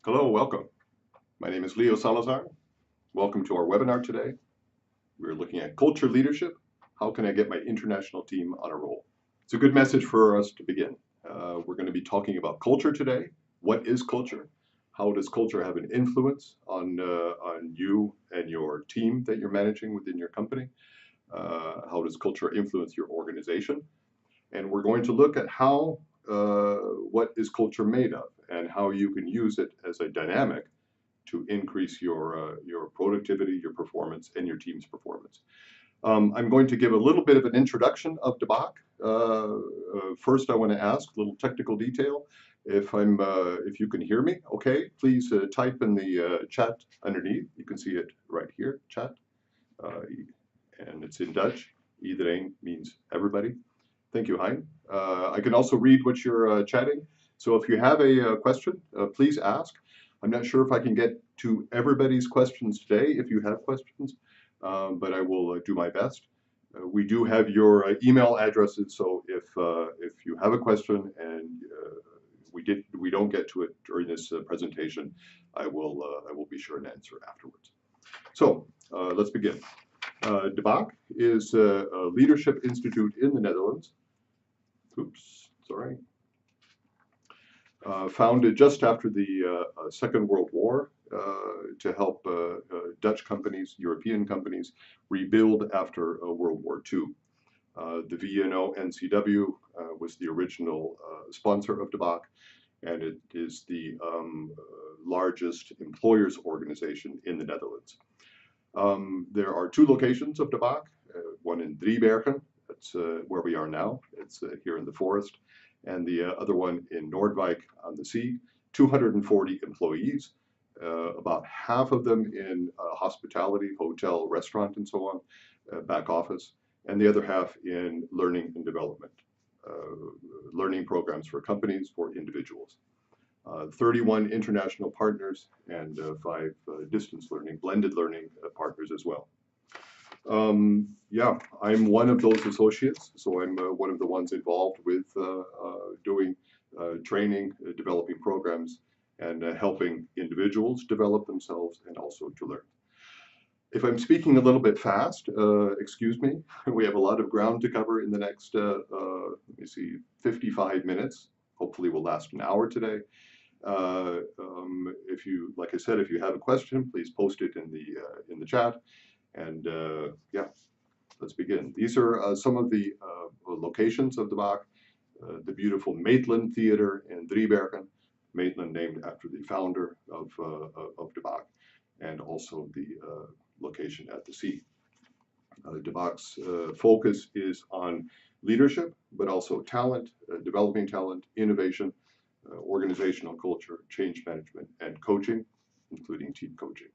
Hello, welcome. My name is Leo Salazar. Welcome to our webinar today. We're looking at culture leadership. How can I get my international team on a roll? It's a good message for us to begin. We're going to be talking about culture today. What is culture? How does culture have an influence on you and your team that you're managing within your company? How does culture influence your organization? And we're going to look at what is culture made of and how you can use it as a dynamic to increase your productivity, your performance, and your team's performance. I'm going to give a little bit of an introduction of Baak. First, I want to ask a little technical detail. If you can hear me, okay, please type in the chat underneath. You can see it right here, chat, uh, and it's in Dutch. Iedereen means everybody. Thank you, Hein. I can also read what you're chatting. So if you have a question, please ask. I'm not sure if I can get to everybody's questions today, if you have questions, but I will do my best. We do have your email addresses, so if you have a question and we don't get to it during this presentation, I will be sure and answer afterwards. So let's begin. De Baak is a leadership institute in the Netherlands. Oops, sorry. Founded just after the Second World War to help Dutch companies, European companies, rebuild after World War II. The VNO NCW was the original sponsor of De Baak, and it is the largest employers organization in the Netherlands. There are two locations of De Baak, one in Driebergen, that's where we are now, it's here in the forest, and the other one in Noordwijk on the sea, 240 employees, about half of them in hospitality, hotel, restaurant, and so on, back office, and the other half in learning and development, learning programs for companies, for individuals. 31 international partners and 5 distance learning, blended learning partners as well. Yeah, I'm one of those associates, so I'm one of the ones involved with doing training, developing programs, and helping individuals develop themselves and also to learn. If I'm speaking a little bit fast, excuse me. We have a lot of ground to cover in the next, let me see, 55 minutes. Hopefully will last an hour today. If you, like I said, if you have a question, please post it in the chat. And yeah, let's begin. These are some of the locations of De Baak. The beautiful Maitland Theater in Driebergen, Maitland named after the founder of De Baak, and also the location at the sea. De Baak's focus is on leadership, but also talent, developing talent, innovation, organizational culture, change management, and coaching, including team coaching.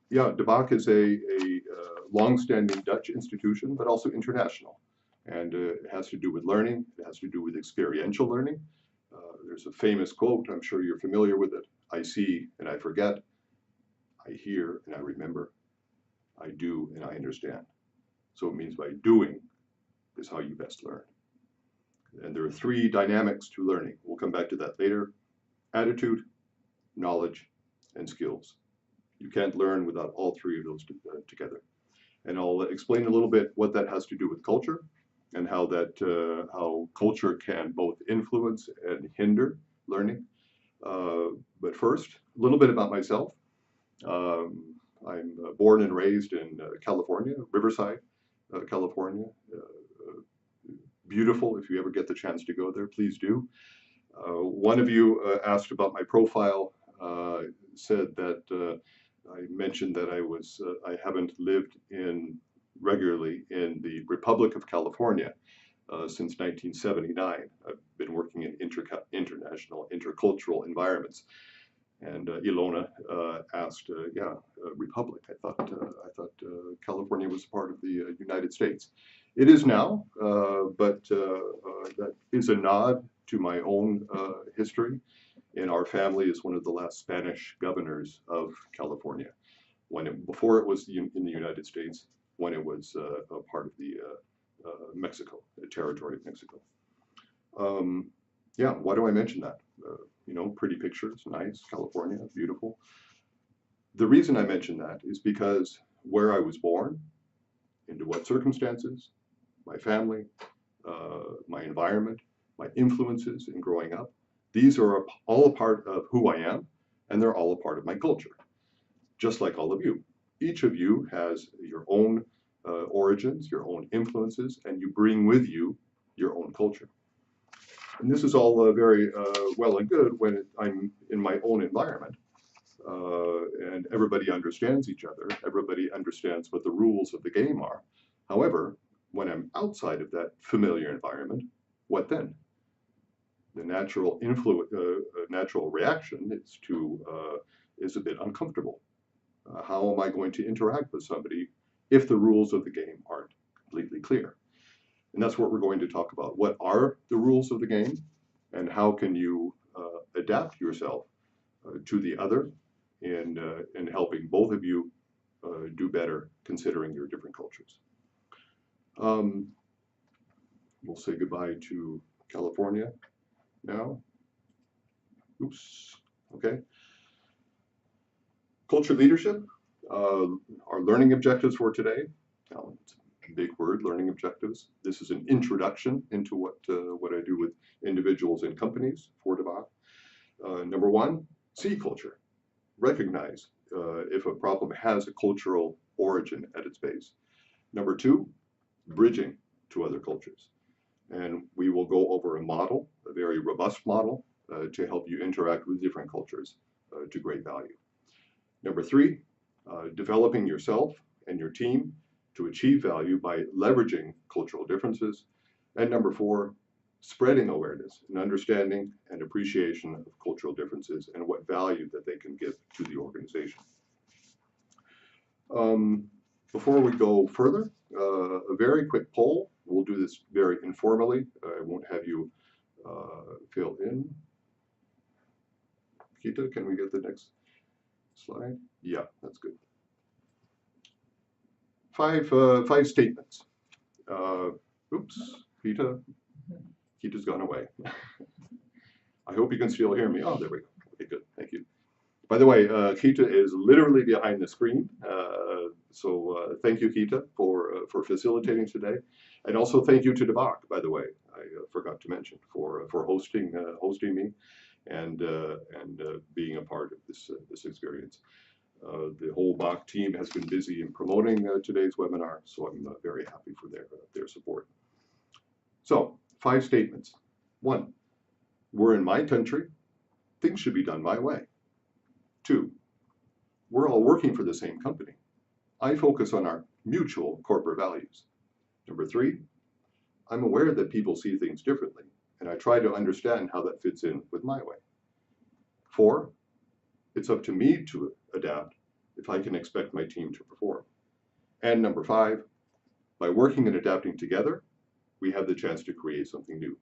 Yeah, De Baak is a long-standing Dutch institution, but also international. And it has to do with learning, it has to do with experiential learning. There's a famous quote, I'm sure you're familiar with it. I see and I forget, I hear and I remember, I do and I understand. So it means by doing is how you best learn. And there are 3 dynamics to learning. We'll come back to that later. Attitude, knowledge, and skills. You can't learn without all 3 of those together. And I'll explain a little bit what that has to do with culture and how how culture can both influence and hinder learning. But first, a little bit about myself. I'm born and raised in California, Riverside, California. Beautiful. If you ever get the chance to go there, please do. One of you asked about my profile, said that I mentioned that I haven't lived regularly in the Republic of California since 1979. I've been working in international, intercultural environments. And Ilona asked, yeah, Republic. I thought California was part of the United States. It is now, but that is a nod to my own history. And our family is one of the last Spanish governors of California, before it was in the United States, when it was a part of the Mexico, the territory of Mexico. Yeah, why do I mention that? You know, pretty pictures, nice, California, beautiful. The reason I mention that is because where I was born, into what circumstances, my family, my environment, my influences in growing up, these are all a part of who I am, and they're all a part of my culture, just like all of you. Each of you has your own origins, your own influences, and you bring with you your own culture. And this is all very well and good when I'm in my own environment. And everybody understands each other. Everybody understands what the rules of the game are. However, when I'm outside of that familiar environment, what then? The natural reaction is a bit uncomfortable. How am I going to interact with somebody if the rules of the game aren't completely clear? And that's what we're going to talk about. What are the rules of the game, and how can you adapt yourself to the other in helping both of you do better considering your different cultures. Um, we'll say goodbye to California now. Oops. Okay. Culture leadership. Our learning objectives for today. Now, it's a big word, learning objectives. This is an introduction into what I do with individuals and companies for Baak. Number one, see culture. Recognize if a problem has a cultural origin at its base. Number two, bridging to other cultures. And we will go over a model, a very robust model, to help you interact with different cultures to great value. Number three, developing yourself and your team to achieve value by leveraging cultural differences. And number four, spreading awareness and understanding and appreciation of cultural differences and what value that they can give to the organization. Before we go further, a very quick poll. We'll do this very informally. I won't have you fill in. Kita, can we get the next slide? Yeah, that's good. Five statements. Oops, Kita's gone away. I hope you can still hear me. Oh, there we go. Okay, good. Thank you. By the way, Kita is literally behind the screen. So thank you, Kita, for facilitating today. And also thank you to Baak, by the way. I forgot to mention for hosting me and being a part of this experience. The whole Baak team has been busy in promoting today's webinar, so I'm very happy for their support. So, 5 statements. 1, we're in my country. Things should be done my way. 2, we're all working for the same company. I focus on our mutual corporate values. Number 3, I'm aware that people see things differently, and I try to understand how that fits in with my way. 4, it's up to me to adapt if I can expect my team to perform. And number 5, by working and adapting together, we have the chance to create something new.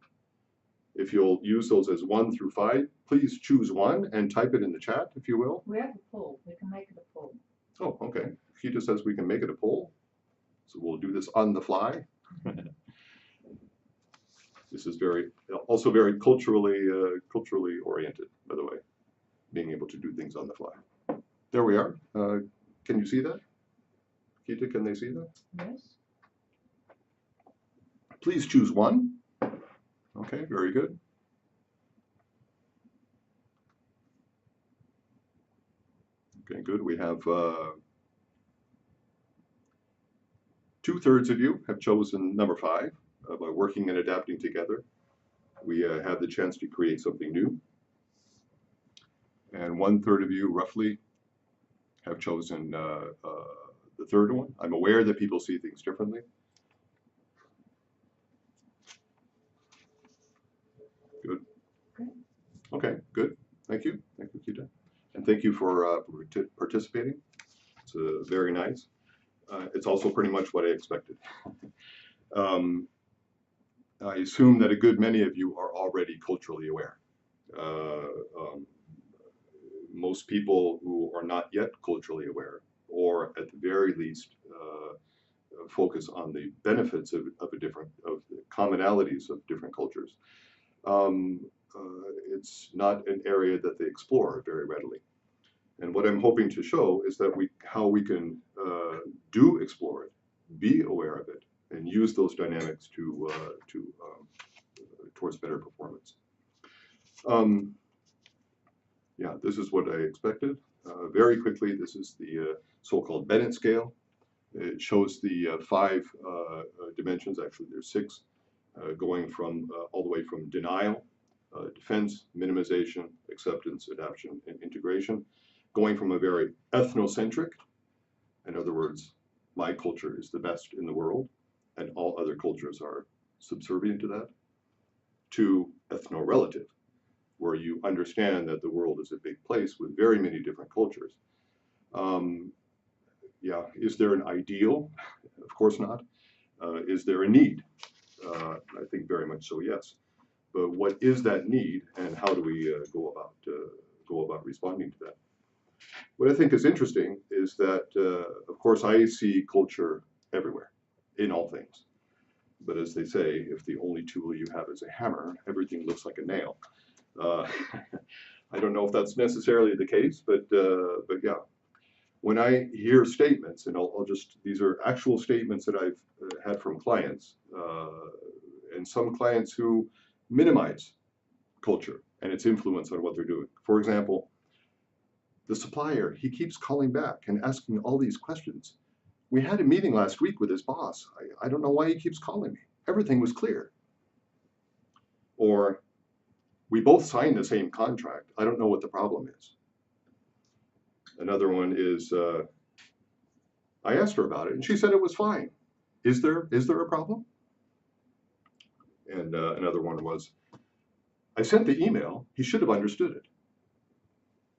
If you'll use those as 1 through 5, please choose one and type it in the chat, if you will. We have a poll. We can make it a poll. Oh, okay. Kita says we can make it a poll. So we'll do this on the fly. This is also very culturally oriented, by the way, being able to do things on the fly. There we are. Can you see that? Kita, can they see that? Yes. Please choose one. Okay, very good. Okay, good. We have 2/3 of you have chosen number 5. By working and adapting together, we have the chance to create something new. And 1/3 of you, roughly, have chosen the third one. I'm aware that people see things differently. Good. Okay, good. Thank you. Thank you, Kita. And thank you for participating. It's very nice. It's also pretty much what I expected. I assume that a good many of you are already culturally aware. Most people who are not yet culturally aware, or at the very least, focus on the benefits of the commonalities of different cultures, it's not an area that they explore very readily. And what I'm hoping to show is that how we can do explore it, be aware of it, and use those dynamics towards better performance. Yeah, this is what I expected. Very quickly, this is the so-called Bennett scale. It shows the five dimensions, actually there's six, going from all the way from denial, defense, minimization, acceptance, adaptation, and integration, going from a very ethnocentric, in other words, my culture is the best in the world, and all other cultures are subservient to that, to ethno-relative, where you understand that the world is a big place with very many different cultures. Yeah, is there an ideal? Of course not. Is there a need? I think very much so, yes. But what is that need, and how do we go about responding to that? What I think is interesting is that, of course, I see culture everywhere, in all things. But as they say, if the only tool you have is a hammer, everything looks like a nail. Uh, I don't know if that's necessarily the case, but yeah. When I hear statements, and these are actual statements that I've had from clients, and some clients who minimize culture and its influence on what they're doing. For example, the supplier, he keeps calling back and asking all these questions. We had a meeting last week with his boss. I don't know why he keeps calling me. Everything was clear. Or, we both signed the same contract. I don't know what the problem is. Another one is, I asked her about it and she said it was fine. Is there a problem? And another one was, I sent the email. He should have understood it.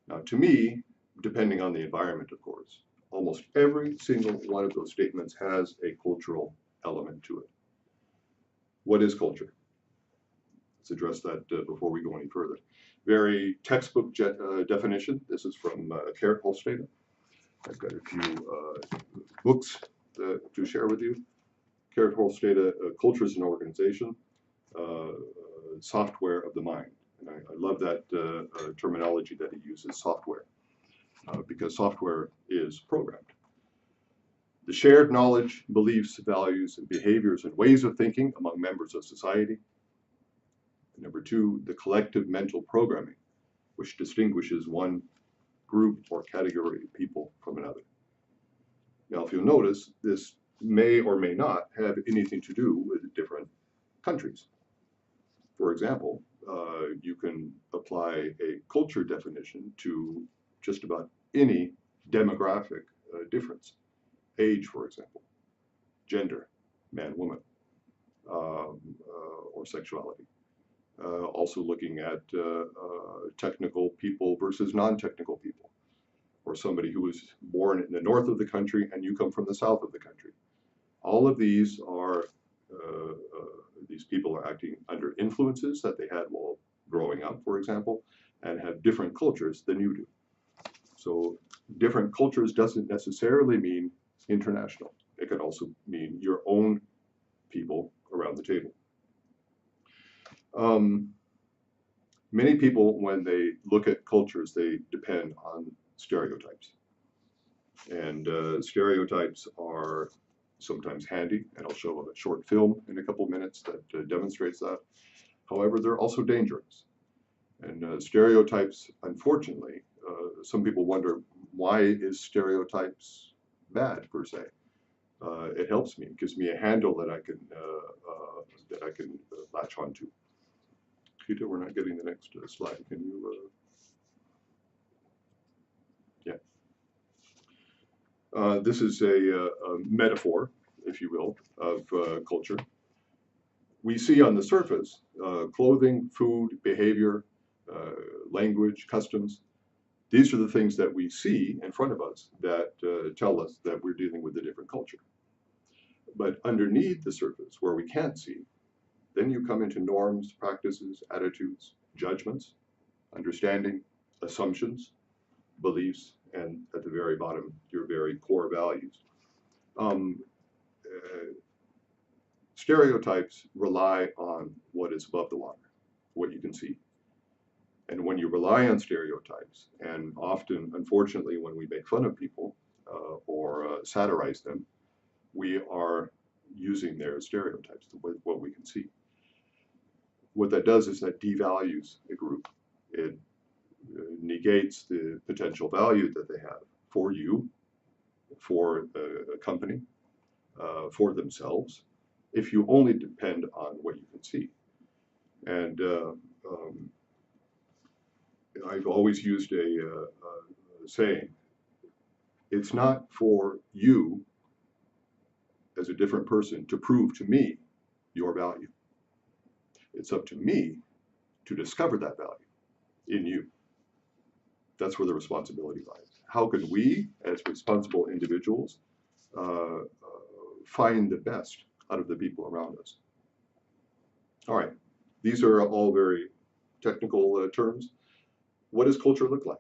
Now, to me, depending on the environment, of course, almost every single one of those statements has a cultural element to it. What is culture? Let's address that before we go any further. Very textbook definition. This is from Carrot Holsteda. I've got a few books to share with you. Carrot Holsteda, Culture is an Organization, Software of the Mind. And I love that terminology that he uses, software, because software is programmed. The shared knowledge, beliefs, values, and behaviors and ways of thinking among members of society. And number two, the collective mental programming, which distinguishes one group or category of people from another. Now, if you'll notice, this may or may not have anything to do with different countries. For example, you can apply a culture definition to just about any demographic difference. Age, for example, gender, man, woman, or sexuality. Also looking at technical people versus non-technical people, or somebody who was born in the north of the country and you come from the south of the country. All of these are, these people are acting under influences that they had while growing up, for example, and have different cultures than you do. So different cultures doesn't necessarily mean international. It can also mean your own people around the table. Many people, when they look at cultures, they depend on stereotypes. And stereotypes are sometimes handy, and I'll show a short film in a couple minutes that demonstrates that. However, they're also dangerous. And stereotypes, unfortunately, some people wonder, why is stereotypes bad per se? It helps me, it gives me a handle that I can latch onto. Peter, we're not getting the next slide. Can you? Yeah. This is a metaphor, if you will, of culture. We see on the surface clothing, food, behavior, language, customs. These are the things that we see in front of us that tell us that we're dealing with a different culture. But underneath the surface, where we can't see, then you come into norms, practices, attitudes, judgments, understanding, assumptions, beliefs, and at the very bottom, your very core values. Stereotypes rely on what is above the water, what you can see. And when you rely on stereotypes, and often, unfortunately, when we make fun of people or satirize them, we are using their stereotypes, what we can see. What that does is that devalues a group. It negates the potential value that they have for you, for a company, for themselves, if you only depend on what you can see. And I've always used a saying, it's not for you as a different person to prove to me your value. It's up to me to discover that value in you. That's where the responsibility lies. How can we, as responsible individuals, find the best out of the people around us? All right, these are all very technical terms. What does culture look like?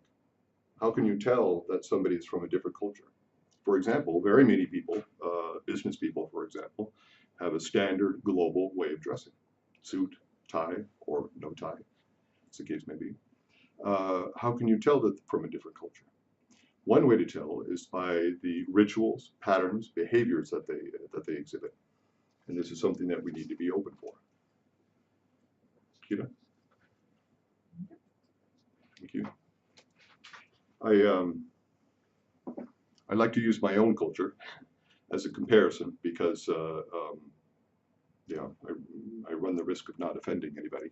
How can you tell that somebody is from a different culture? For example, very many people, business people, for example, have a standard global way of dressing. Suit, tie, or no tie, as the case may be. How can you tell that from a different culture? One way to tell is by the rituals, patterns, behaviors that they exhibit. And this is something that we need to be open for. Kita? Thank you. I like to use my own culture as a comparison because I run the risk of not offending anybody.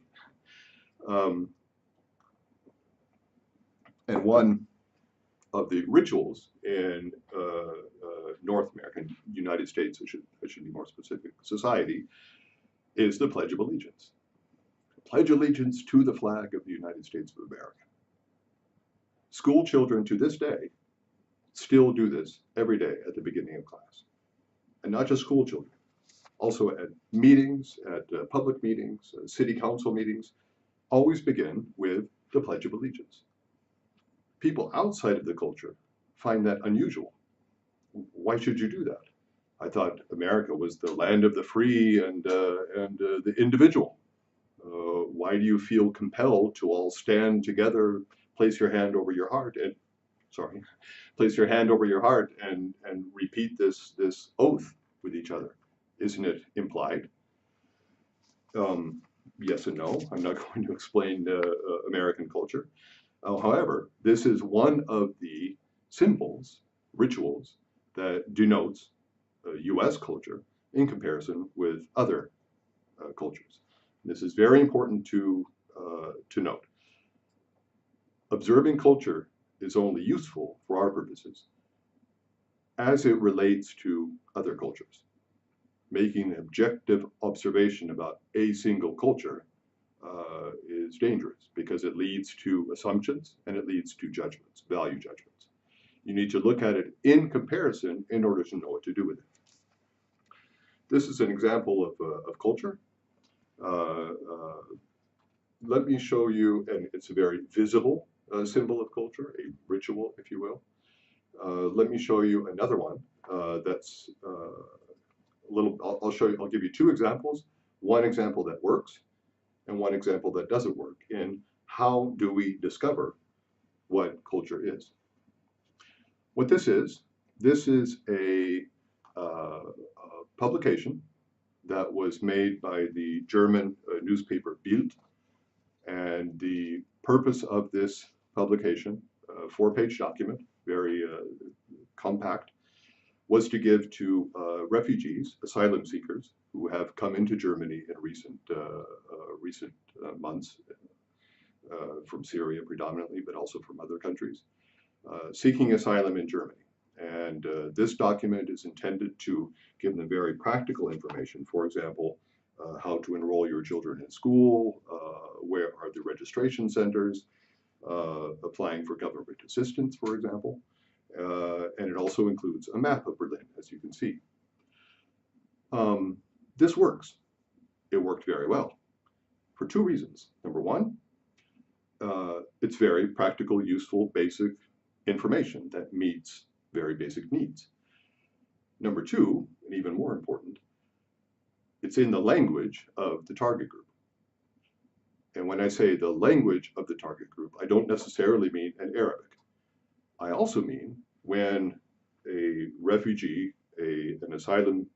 And one of the rituals in North American, United States, I should be more specific, society, is the Pledge of Allegiance. Pledge allegiance to the flag of the United States of America. School children to this day still do this every day at the beginning of class. And not just school children, also at meetings, at public meetings, city council meetings, always begin with the Pledge of Allegiance. People outside of the culture find that unusual. Why should you do that? I thought America was the land of the free and the individual. Why do you feel compelled to all stand together, place your hand over your heart, and place your hand over your heart and repeat this oath with each other? Isn't it implied? Yes and no. I'm not going to explain American culture. However, this is one of the symbols, rituals, that denotes U.S. culture in comparison with other cultures. This is very important to note. Observing culture is only useful for our purposes as it relates to other cultures. Making an objective observation about a single culture is dangerous because it leads to assumptions and it leads to judgments, value judgments. You need to look at it in comparison in order to know what to do with it. This is an example of culture. Let me show you, and it's a very visible symbol of culture, a ritual, if you will. Let me show you another one that's I'll give you two examples. One example that works and one example that doesn't work in how do we discover what culture is. What this is a publication that was made by the German newspaper Bild. And the purpose of this publication, a 4-page document, very compact, was to give to refugees, asylum seekers, who have come into Germany in recent months, from Syria predominantly, but also from other countries, seeking asylum in Germany. And this document is intended to give them very practical information. For example, how to enroll your children in school, where are the registration centers, applying for government assistance, for example. And it also includes a map of Berlin, as you can see. This works. It worked very well for two reasons. Number one, it's very practical, useful, basic information that meets very basic needs. Number two, and even more important, it's in the language of the target group. And when I say the language of the target group, I don't necessarily mean in Arabic. I also mean when a refugee, an asylum,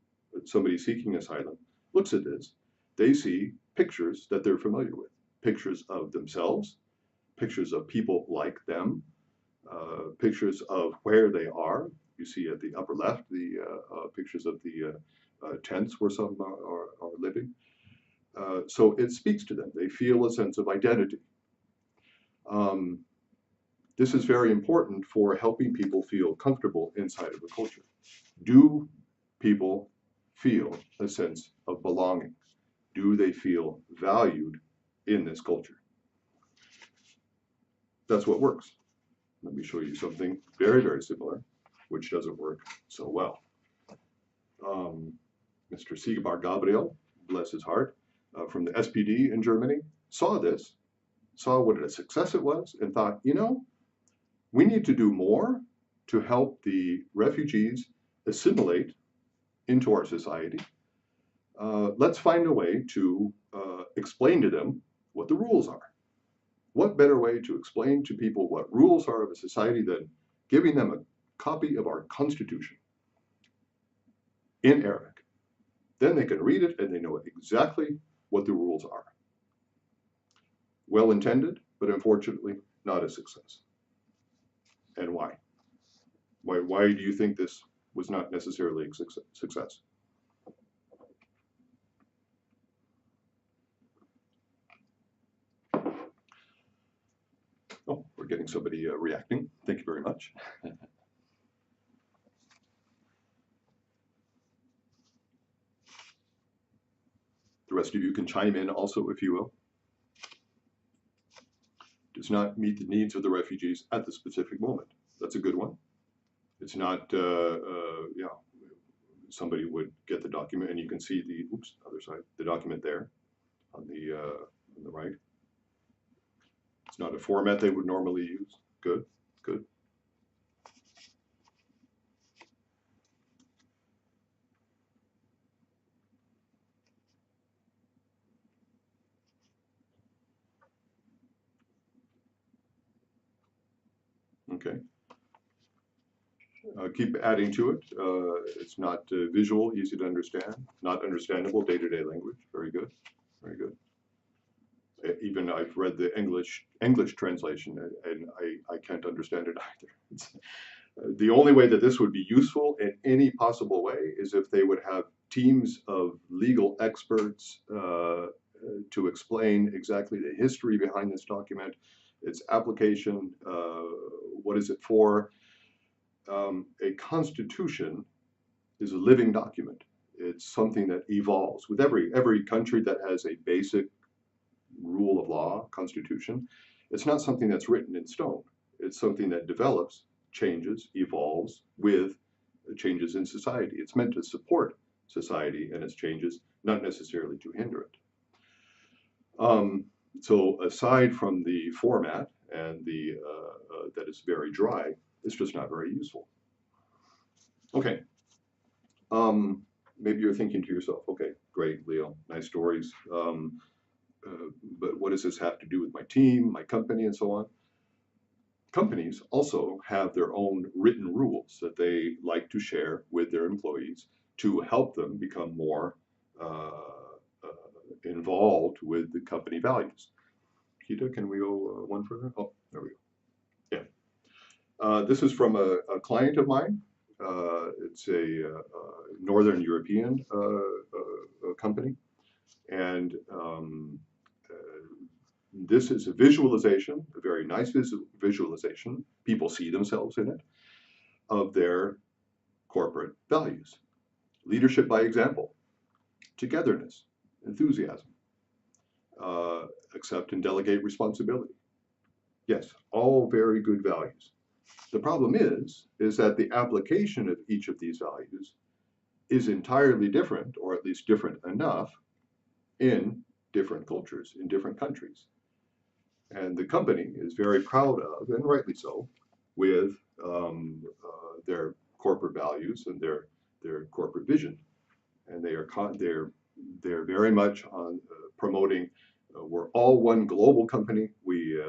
somebody seeking asylum, looks at this, they see pictures that they're familiar with, pictures of themselves, pictures of people like them, pictures of where they are. You see at the upper left the pictures of the tents where some are living. So it speaks to them. They feel a sense of identity. Um, this is very important for helping people feel comfortable inside of a culture. Do people feel a sense of belonging? Do they feel valued in this culture? That's what works. Let me show you something very, very similar, which doesn't work so well. Mr. Sigmar Gabriel, bless his heart, from the SPD in Germany, saw this, saw what a success it was, and thought, you know, we need to do more to help the refugees assimilate into our society. Let's find a way to explain to them what the rules are. What better way to explain to people what rules are of a society than giving them a copy of our Constitution in Arabic? Then they can read it and they know exactly what the rules are. Well intended, but unfortunately not a success. And why? Why do you think this was not necessarily a success? Oh, we're getting somebody reacting. Thank you very much. The rest of you can chime in also, if you will. Does not meet the needs of the refugees at the specific moment. That's a good one. It's not, yeah, somebody would get the document and you can see the, oops, other side, the document there on the right. It's not a format they would normally use. Good, good. Okay. Keep adding to it. It's not visual, easy to understand, not understandable day-to-day language. Very good, very good. Even I've read the English translation and I can't understand it either. It's, the only way that this would be useful in any possible way is if they would have teams of legal experts to explain exactly the history behind this document, its application, what is it for. A constitution is a living document. It's something that evolves with every country that has a basic rule of law, constitution. It's not something that's written in stone. It's something that develops, changes, evolves with changes in society. It's meant to support society and its changes, not necessarily to hinder it. So aside from the format and the that it's very dry, it's just not very useful. Okay. Maybe you're thinking to yourself, okay, great, Leo, nice stories. But what does this have to do with my team, my company, and so on? Companies also have their own written rules that they like to share with their employees to help them become more involved with the company values. Kita, can we go one further? Oh, there we go. Yeah. This is from a client of mine. It's a Northern European company. And this is a visualization, a very nice visualization. People see themselves in it, of their corporate values. Leadership by example, togetherness, enthusiasm, accept and delegate responsibility. Yes, all very good values. The problem is that the application of each of these values is entirely different, or at least different enough, in different cultures, in different countries. And the company is very proud of, and rightly so, with their corporate values and their corporate vision. And they're very much on promoting we're all one global company. We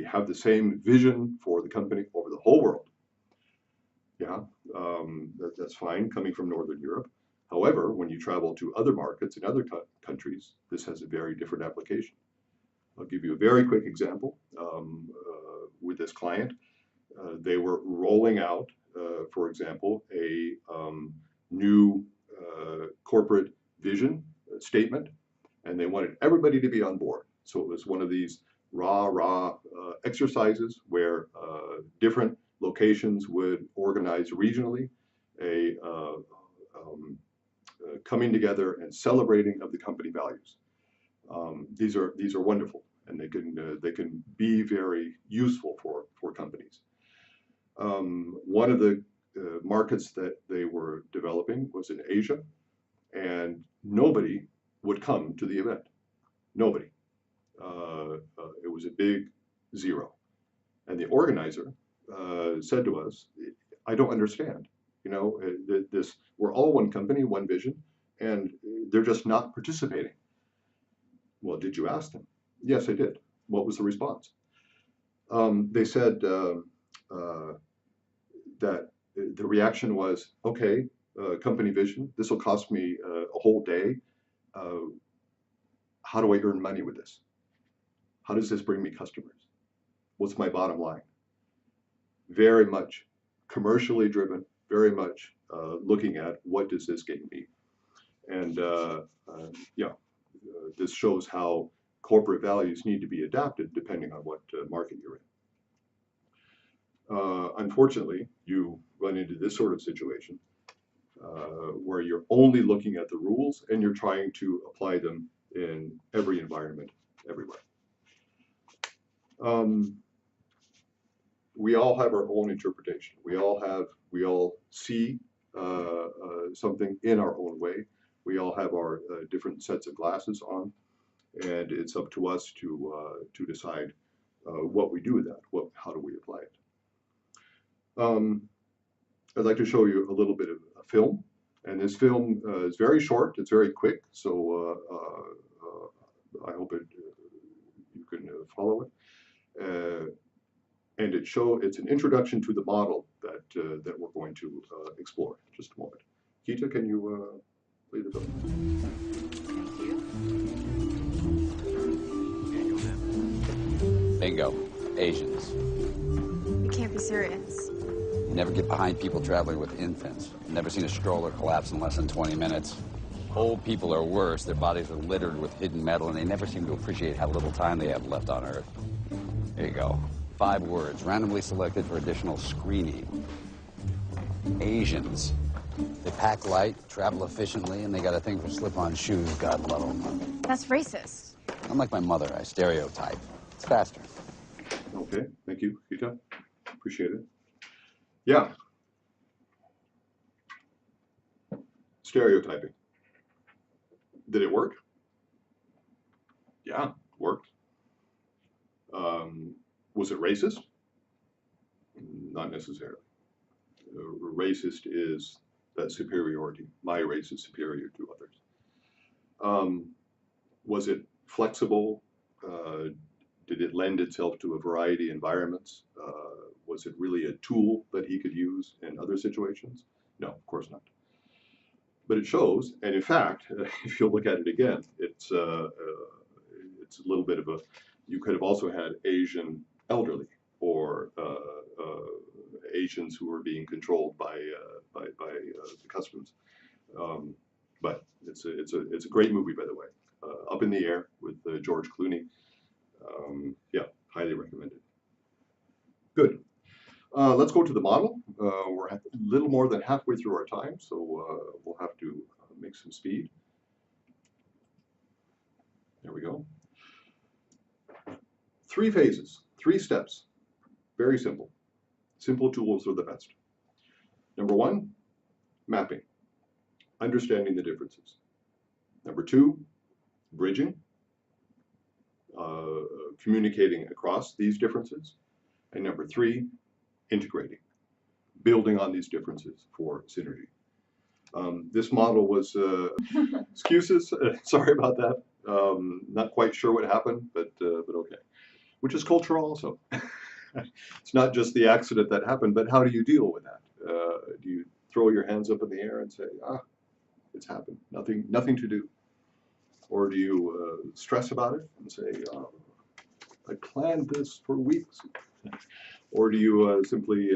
have the same vision for the company over the whole world. Yeah, that's fine coming from Northern Europe. However, when you travel to other markets in other countries, this has a very different application. I'll give you a very quick example. With this client, they were rolling out, for example, a new corporate vision statement, and they wanted everybody to be on board. So it was one of these rah exercises where different locations would organize regionally a coming together and celebrating of the company values. These are wonderful, and they can be very useful for companies. One of the markets that they were developing was in Asia, and nobody would come to the event. Nobody. It was a big zero. And the organizer said to us, I don't understand. You know, we're all one company, one vision, and they're just not participating. Well, did you ask them? Yes, I did. What was the response? They said that the reaction was, okay, company vision, this will cost me a whole day. How do I earn money with this? How does this bring me customers? What's my bottom line? Very much commercially driven, very much looking at what does this gain me? And this shows how corporate values need to be adapted depending on what market you're in. Unfortunately, you run into this sort of situation where you're only looking at the rules and you're trying to apply them in every environment, everywhere. We all have our own interpretation. We all see something in our own way. We all have our different sets of glasses on, and it's up to us to decide what we do with that. How do we apply it? I'd like to show you a little bit of a film, and this film is very short. It's very quick, so I hope you can follow it. And it's an introduction to the model that we're going to explore. Just a moment. Kita, can you play the film? Bingo. Asians. You can't be serious. You never get behind people traveling with infants. Never seen a stroller collapse in less than 20 minutes. Old people are worse. Their bodies are littered with hidden metal, and they never seem to appreciate how little time they have left on Earth. Here you go. 5 words, randomly selected for additional screening. Asians. They pack light, travel efficiently, and they got a thing for slip-on shoes. God love them. That's racist. Unlike my mother, I stereotype. It's faster. Okay, thank you, Kita. Appreciate it. Yeah. Stereotyping. Did it work? Yeah, it worked. Was it racist? Not necessarily. Racist is that superiority. My race is superior to others. Was it flexible? Did it lend itself to a variety of environments? Was it really a tool that he could use in other situations? No, of course not. But it shows, and in fact, if you look at it again, it's a little bit of a. You could have also had Asian elderly or Asians who were being controlled by the customs. But it's a great movie, by the way. Up in the Air with George Clooney. Yeah, highly recommended. Good. Let's go to the model. We're a little more than halfway through our time, so we'll have to make some speed. There we go. 3 phases, 3 steps. Very simple. Simple tools are the best. Number 1, mapping, understanding the differences. Number 2, bridging, communicating across these differences. And number 3, integrating, building on these differences for synergy. This model was, excuses, sorry about that. Not quite sure what happened, but okay. Which is cultural also. It's not just the accident that happened, but how do you deal with that? Do you throw your hands up in the air and say, ah, it's happened, nothing to do? Or do you stress about it and say, I planned this for weeks? Or do you simply,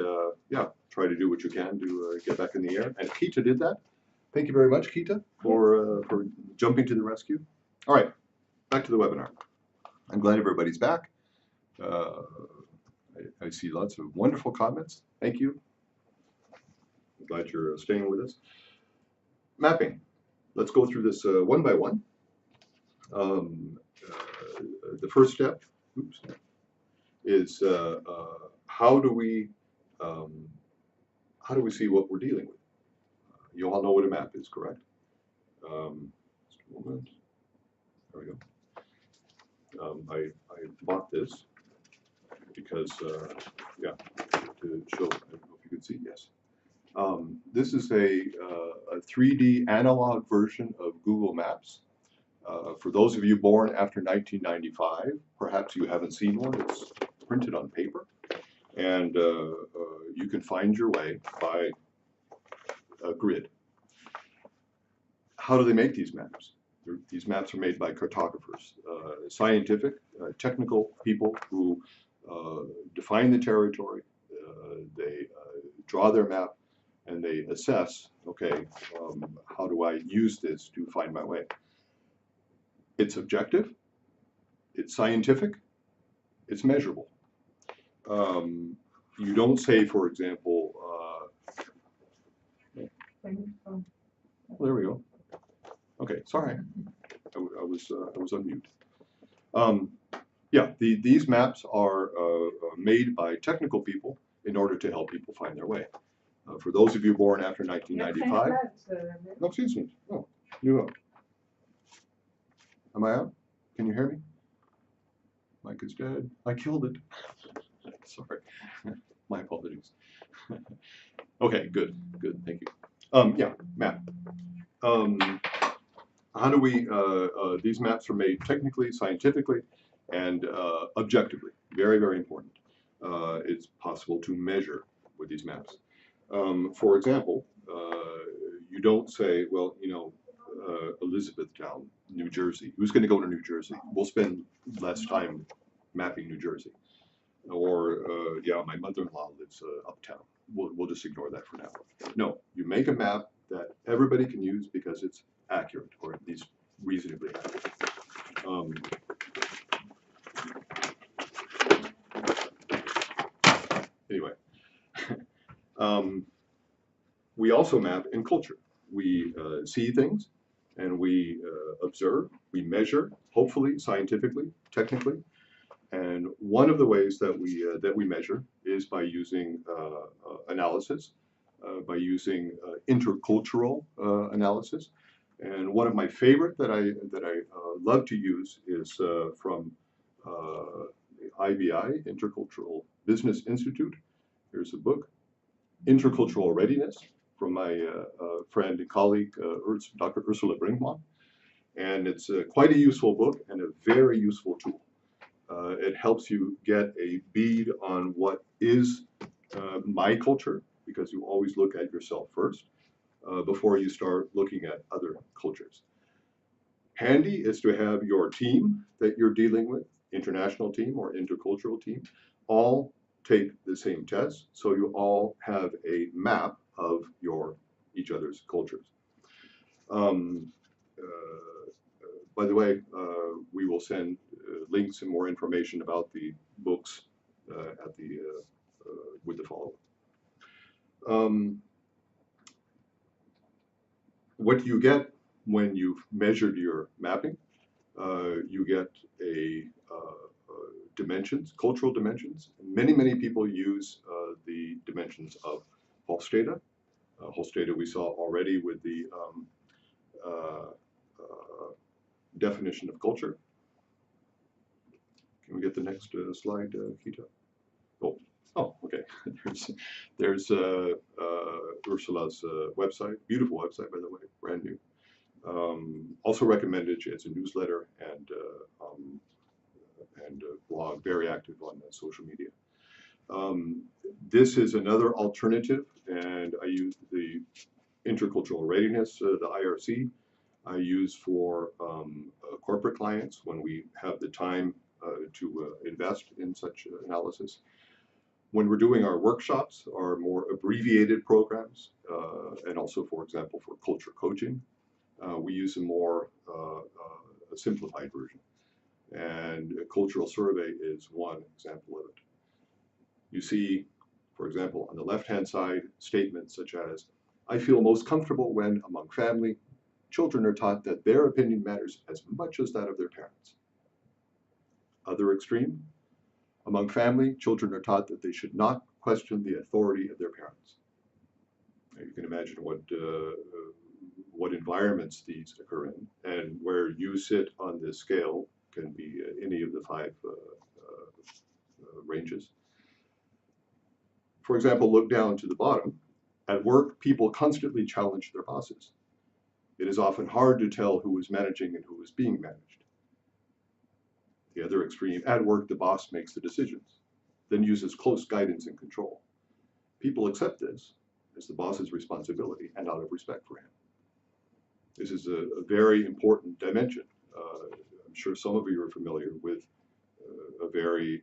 yeah, try to do what you can to get back in the air? And Kita did that. Thank you very much, Kita, for jumping to the rescue. All right, back to the webinar. I'm glad everybody's back. I see lots of wonderful comments. Thank you. I'm glad you're staying with us. Mapping. Let's go through this one by one. The first step, oops, is how do we see what we're dealing with? You all know what a map is, correct? Just a moment. There we go. I bought this because, yeah, to show. I don't know if you can see. Yes. This is a 3D analog version of Google Maps. For those of you born after 1995, perhaps you haven't seen one. It's printed on paper, and you can find your way by a grid. How do they make these maps? These maps are made by cartographers, scientific, technical people who define the territory. They draw their map, and they assess, okay, how do I use this to find my way? It's objective, it's scientific, it's measurable. You don't say, for example, well, there we go. Okay, sorry, I was on mute. Yeah, these maps are made by technical people in order to help people find their way. For those of you born after 1995, no, excuse me, oh, you up. Am I out? Can you hear me? Mike is dead. I killed it. Sorry, my apologies. Okay, good, thank you. Yeah, map. How do we, these maps are made technically, scientifically, and objectively. Very, very important. It's possible to measure with these maps. For example, you don't say, well, you know, Elizabethtown, New Jersey. Who's going to go to New Jersey? We'll spend less time mapping New Jersey. Or, yeah, my mother-in-law lives uptown. We'll just ignore that for now. No, you make a map that everybody can use because it's accurate, or at least reasonably accurate. Anyway, we also map in culture. We see things, and we observe, we measure, hopefully scientifically, technically. And one of the ways that we measure is by using analysis, by using intercultural analysis. And one of my favorite that I love to use is from the IBI, Intercultural Business Institute. Here's a book, Intercultural Readiness, from my friend and colleague, Dr. Ursula Brinkmann. And it's quite a useful book and a very useful tool. It helps you get a bead on what is my culture, because you always look at yourself first before you start looking at other cultures. Handy is to have your team that you're dealing with, international team or intercultural team, all take the same test, so you all have a map of each other's cultures. By the way, we will send links and more information about the books at the with the follow-up. What you get when you've measured your mapping, you get dimensions, cultural dimensions. Many people use the dimensions of Hofstede. Hofstede we saw already with the definition of culture. Can we get the next slide, Kita? Oh, okay. There's Ursula's website. Beautiful website, by the way, brand new. Also recommended. She has a newsletter and blog, very active on social media. This is another alternative, and I use the intercultural readiness, the IRC, I use for corporate clients when we have the time to invest in such analysis. When we're doing our workshops, our more abbreviated programs, and also, for example, for culture coaching, we use a more a simplified version. And a cultural survey is one example of it. You see, for example, on the left-hand side, statements such as, I feel most comfortable when, among family, children are taught that their opinion matters as much as that of their parents. Other extreme, among family, children are taught that they should not question the authority of their parents. Now, you can imagine what environments these occur in, and where you sit on this scale can be any of the five ranges. For example, look down to the bottom. At work, people constantly challenge their bosses. It is often hard to tell who is managing and who is being managed. The other extreme, at work, the boss makes the decisions, then uses close guidance and control. People accept this as the boss's responsibility and out of respect for him. This is a very important dimension. I'm sure some of you are familiar with a very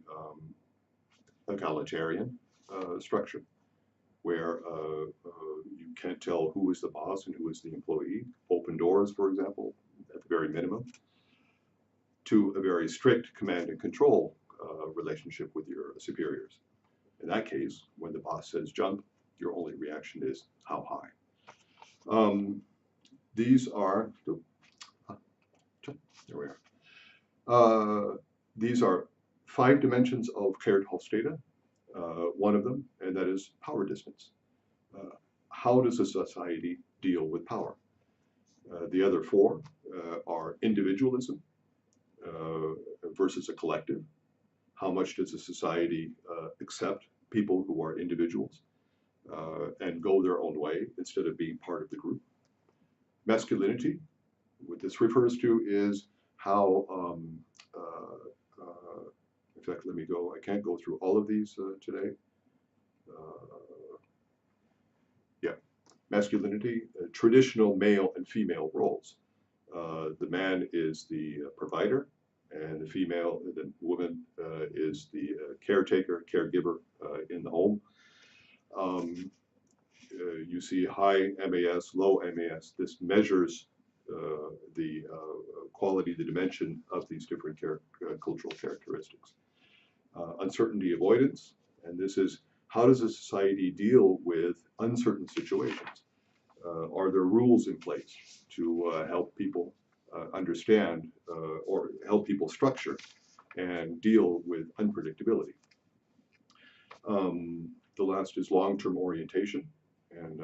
egalitarian structure, where you can't tell who is the boss and who is the employee. Open doors, for example, at the very minimum, to a very strict command and control relationship with your superiors. In that case, when the boss says jump, your only reaction is how high. These are, there we are. These are 5 dimensions of Caird-Hofstede. One of them, and that is power distance. How does a society deal with power? The other 4 are individualism versus a collective. How much does a society accept people who are individuals and go their own way instead of being part of the group? Masculinity, what this refers to is how in fact, let me go. I can't go through all of these today. Yeah, masculinity, traditional male and female roles. The man is the provider, and the woman is the caretaker, caregiver in the home. You see high MAS, low MAS. This measures the quality, the dimension of these different cultural characteristics. Uncertainty avoidance, and this is how does a society deal with uncertain situations? Are there rules in place to help people understand or help people structure and deal with unpredictability? The last is long-term orientation, and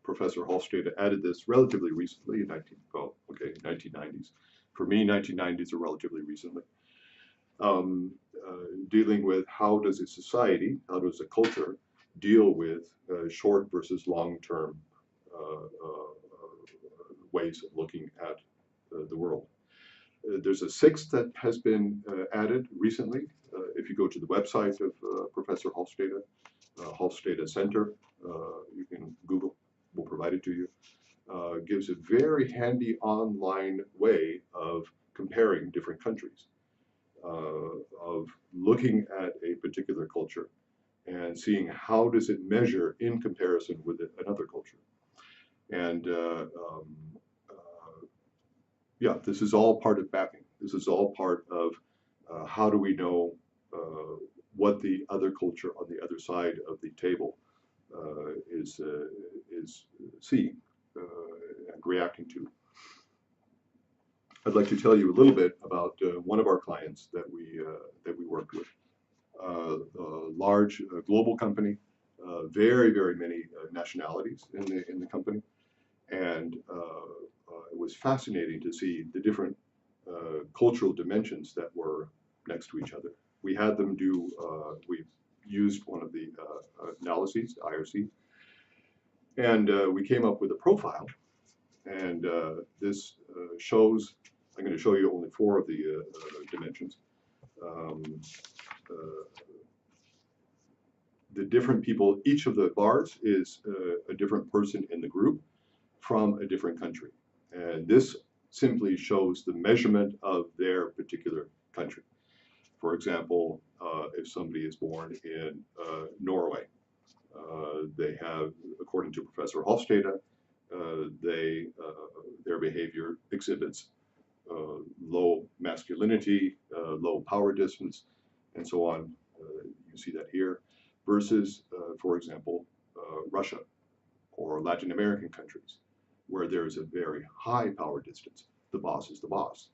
Professor Hofstede added this relatively recently in 1990s. For me, 1990s are relatively recently. Dealing with how does a society, how does a culture deal with short versus long-term ways of looking at the world. There's a 6th that has been added recently. If you go to the website of Professor Hofstede, Hofstede Center, you can Google, we'll provide it to you, gives a very handy online way of comparing different countries. Of looking at a particular culture and seeing how does it measure in comparison with another culture. And yeah, this is all part of mapping. This is all part of how do we know what the other culture on the other side of the table is seeing and reacting to. I'd like to tell you a little bit about one of our clients that we worked with. A large global company, very many nationalities in the company, and it was fascinating to see the different cultural dimensions that were next to each other. We had them do. We used one of the analyses, IRC, and we came up with a profile. And this shows, I'm going to show you only 4 of the dimensions. Um, the different people, each of the bars is a different person in the group from a different country. And this simply shows the measurement of their particular country. For example, if somebody is born in Norway, they have, according to Professor Hofstede, their behavior exhibits low masculinity, low power distance, and so on. You see that here, versus, for example, Russia or Latin American countries, where there is a very high power distance. The boss is the boss.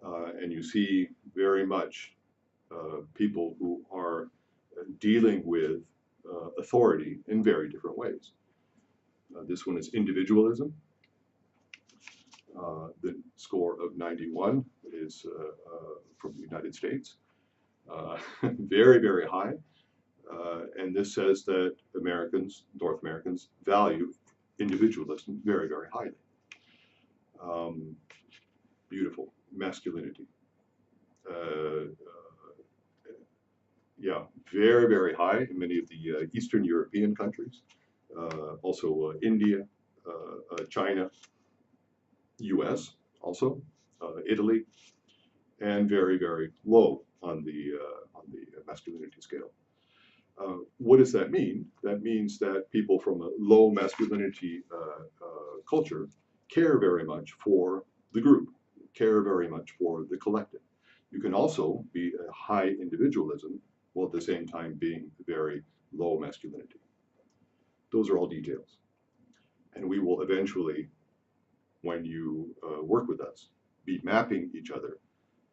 And you see very much people who are dealing with authority in very different ways. This one is individualism. The score of 91 is from the United States. Very, very high. And this says that Americans, North Americans, value individualism very, very highly. Beautiful masculinity. Yeah, very, very high in many of the Eastern European countries. Also India, China, US also, Italy, and very, very low on the masculinity scale. What does that mean? That means that people from a low masculinity culture care very much for the group, care very much for the collective. You can also be a high individualism while at the same time being very low masculinity. Those are all details. And we will eventually, when you work with us, be mapping each other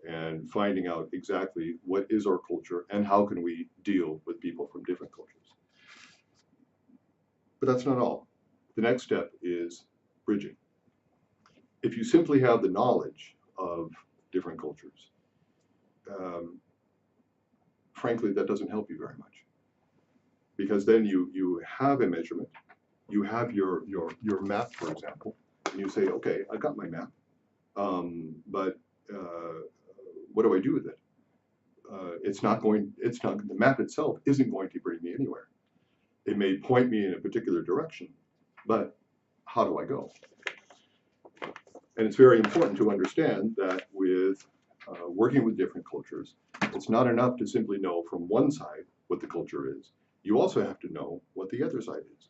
and finding out exactly what is our culture and how can we deal with people from different cultures. But that's not all. The next step is bridging. If you simply have the knowledge of different cultures, frankly, that doesn't help you very much. Because then you have a measurement, you have your map, for example, and you say, okay, I got my map, but what do I do with it? The map itself isn't going to bring me anywhere. It may point me in a particular direction, but how do I go? And it's very important to understand that with working with different cultures, it's not enough to simply know from one side what the culture is. You also have to know what the other side is.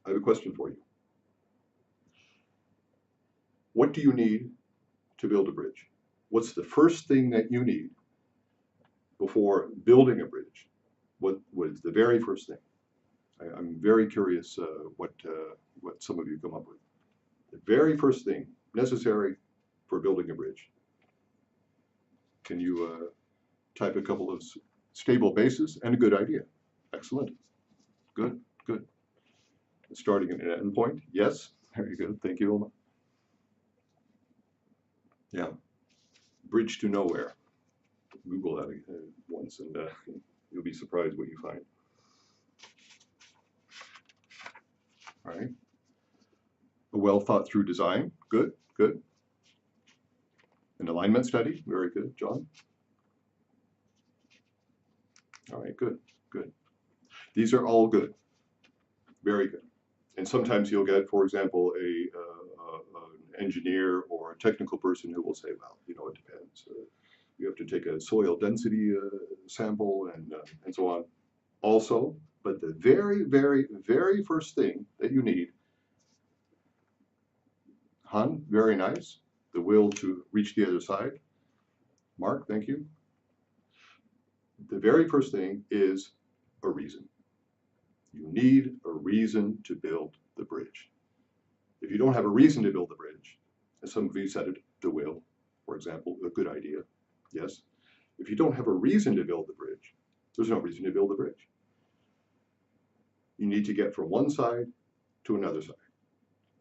I have a question for you. What do you need to build a bridge? What's the first thing that you need before building a bridge? What is the very first thing? I'm very curious what some of you come up with. The very first thing necessary for building a bridge. Can you type a couple of stable bases and a good idea? Excellent. Good, good. Starting at an endpoint? Yes. Very good. Thank you, Wilma. Yeah. Bridge to nowhere. Google that once and you'll be surprised what you find. All right. A well thought through design. Good, good. An alignment study. Very good, John. All right, good, good. These are all good. Very good. And sometimes you'll get, for example, an engineer or a technical person who will say, well, you know, it depends. You have to take a soil density sample and so on. Also, but the very, very, very first thing that you need, Han, very nice, the will to reach the other side. Mark, thank you. The very first thing is a reason. You need a reason to build the bridge. If you don't have a reason to build the bridge, as some of you said it, the will, for example, a good idea, yes. If you don't have a reason to build the bridge, there's no reason to build the bridge. You need to get from one side to another side,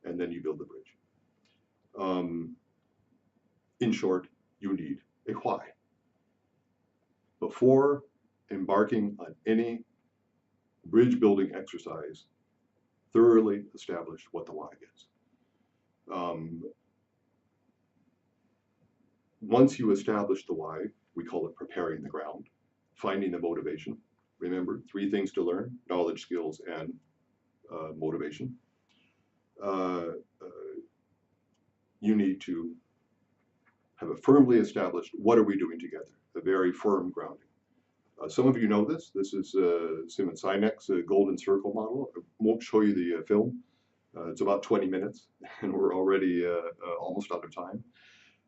and then you build the bridge. In short, you need a why. Before embarking on any bridge building exercise, thoroughly establish what the why is. Um, Once you establish the why, we call it preparing the ground, finding the motivation. Remember, three things to learn: knowledge, skills, and motivation. Uh, you need to have a firmly established, what are we doing together? A very firm grounding. Some of you know this. This is Simon Sinek's Golden Circle model. I won't show you the film. It's about 20 minutes, and we're already almost out of time.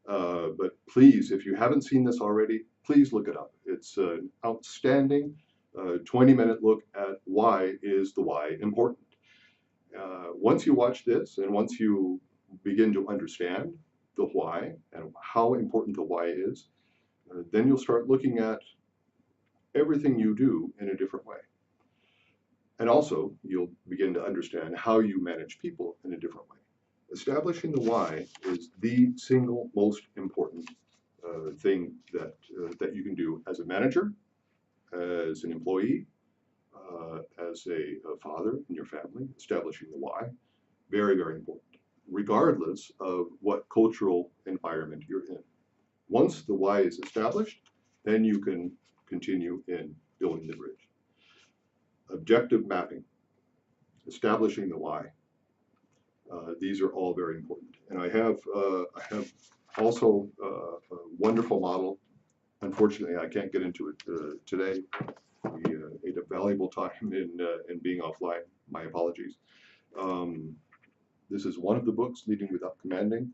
But please, if you haven't seen this already, please look it up. It's an outstanding 20-minute look at why is the why important. Once you watch this, and once you begin to understand the why and how important the why is, then you'll start looking at everything you do in a different way. And also, you'll begin to understand how you manage people in a different way. Establishing the why is the single most important thing that you can do as a manager, as an employee, as a father in your family. Establishing the why, very, very important, regardless of what cultural environment you're in. Once the why is established, then you can continue in building the bridge. Objective mapping, establishing the why. These are all very important. And I have also a wonderful model. Unfortunately, I can't get into it today. We ate a valuable time in being offline. My apologies. This is one of the books, Leading Without Commanding.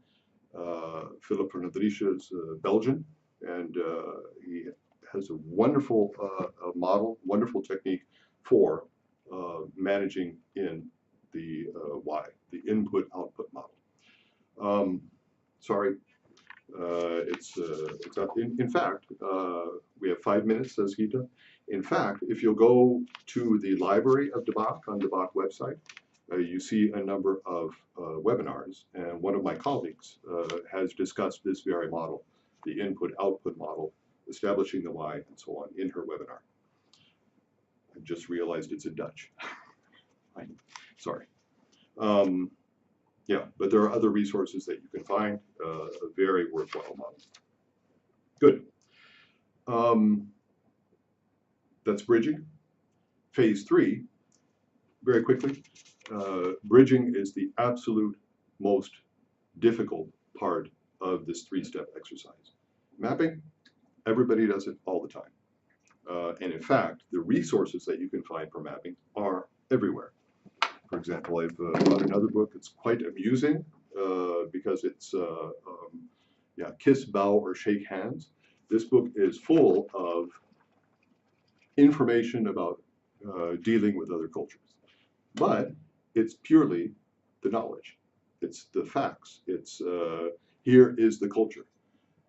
Philip Renadriche is Belgian, and he has a wonderful model, wonderful technique for managing in the why, the input-output model. Sorry, it's in fact, we have 5 minutes, says Gita. In fact, if you'll go to the library of Baak on the Baak website, you see a number of webinars, and one of my colleagues has discussed this very model, the input-output model, establishing the why, and so on, in her webinar. I just realized it's in Dutch. Sorry. Yeah, but there are other resources that you can find, a very worthwhile model. Good. That's bridging. Phase 3, very quickly. Bridging is the absolute most difficult part of this 3-step exercise. Mapping, everybody does it all the time. And in fact, the resources that you can find for mapping are everywhere. For example, I've brought another book. It's quite amusing because it's Kiss, Bow, or Shake Hands. This book is full of information about dealing with other cultures. But it's purely the knowledge. It's the facts. It's here is the culture.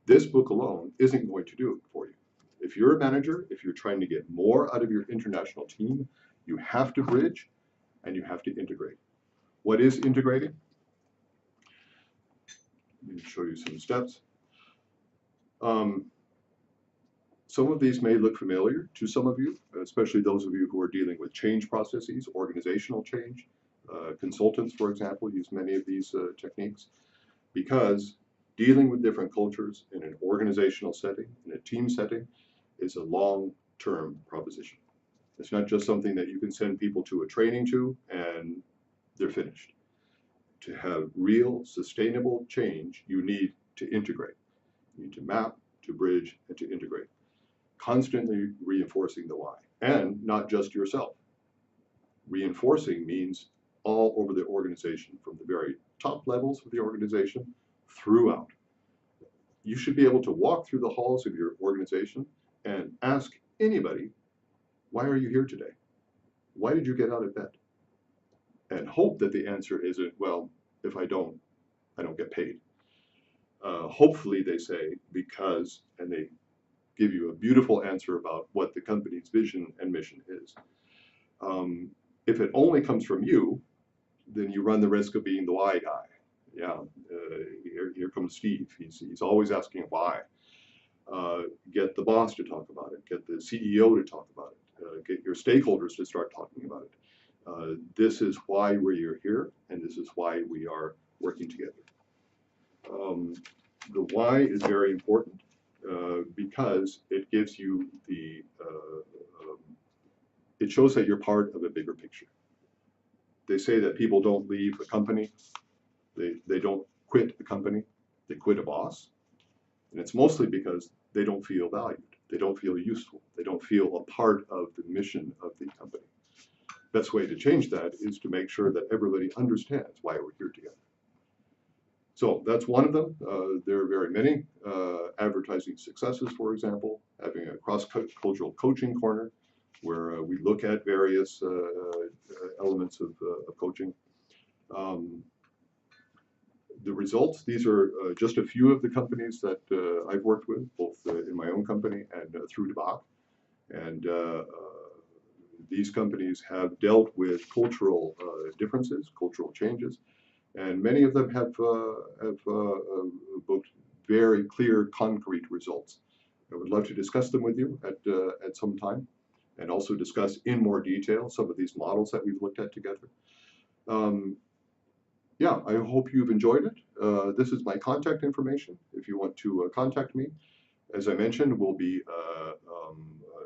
This book alone isn't going to do it for you. If you're a manager, if you're trying to get more out of your international team, you have to bridge and you have to integrate. What is integrating? Let me show you some steps. Some of these may look familiar to some of you, especially those of you who are dealing with change processes, organizational change. Consultants, for example, use many of these techniques because dealing with different cultures in an organizational setting, in a team setting, is a long-term proposition. It's not just something that you can send people to a training to and they're finished. To have real, sustainable change, you need to integrate. You need to map, to bridge, and to integrate. Constantly reinforcing the why, and not just yourself. Reinforcing means all over the organization, from the very top levels of the organization throughout. You should be able to walk through the halls of your organization and ask anybody, why are you here today? Why did you get out of bed? And hope that the answer isn't, well, if I don't get paid. Hopefully they say because, and they give you a beautiful answer about what the company's vision and mission is. If it only comes from you, then you run the risk of being the why guy. Yeah, here comes Steve. He's always asking why. Get the boss to talk about it. Get the CEO to talk about it. Get your stakeholders to start talking about it. This is why we're here, and this is why we are working together. The why is very important because it gives you it shows that you're part of a bigger picture. They say that people don't leave a company, they don't quit a company, they quit a boss. And it's mostly because they don't feel valued, they don't feel useful, they don't feel a part of the mission of the company. Best way to change that is to make sure that everybody understands why we're here together. So that's one of them. There are very many. Advertising successes, for example, having a cross-cultural coaching corner where we look at various elements of coaching. The results, these are just a few of the companies that I've worked with, both in my own company and through Baak. And these companies have dealt with cultural differences, cultural changes, and many of them have booked very clear, concrete results. I would love to discuss them with you at some time, and also discuss in more detail some of these models that we've looked at together. Yeah, I hope you've enjoyed it. This is my contact information if you want to contact me. As I mentioned, we'll be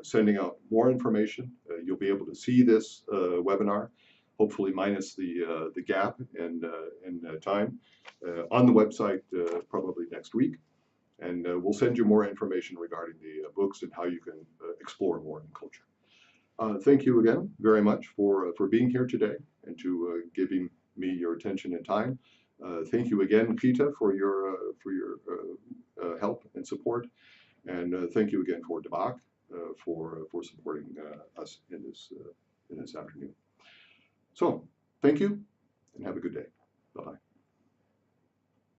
sending out more information. You'll be able to see this webinar, hopefully minus the gap in time, on the website probably next week. And we'll send you more information regarding the books and how you can explore more in culture. Thank you again very much for being here today and to giving me your attention and time. Thank you again, Peter, for your help and support. And thank you again for Baak for supporting us in this afternoon. So thank you and have a good day. Bye-bye.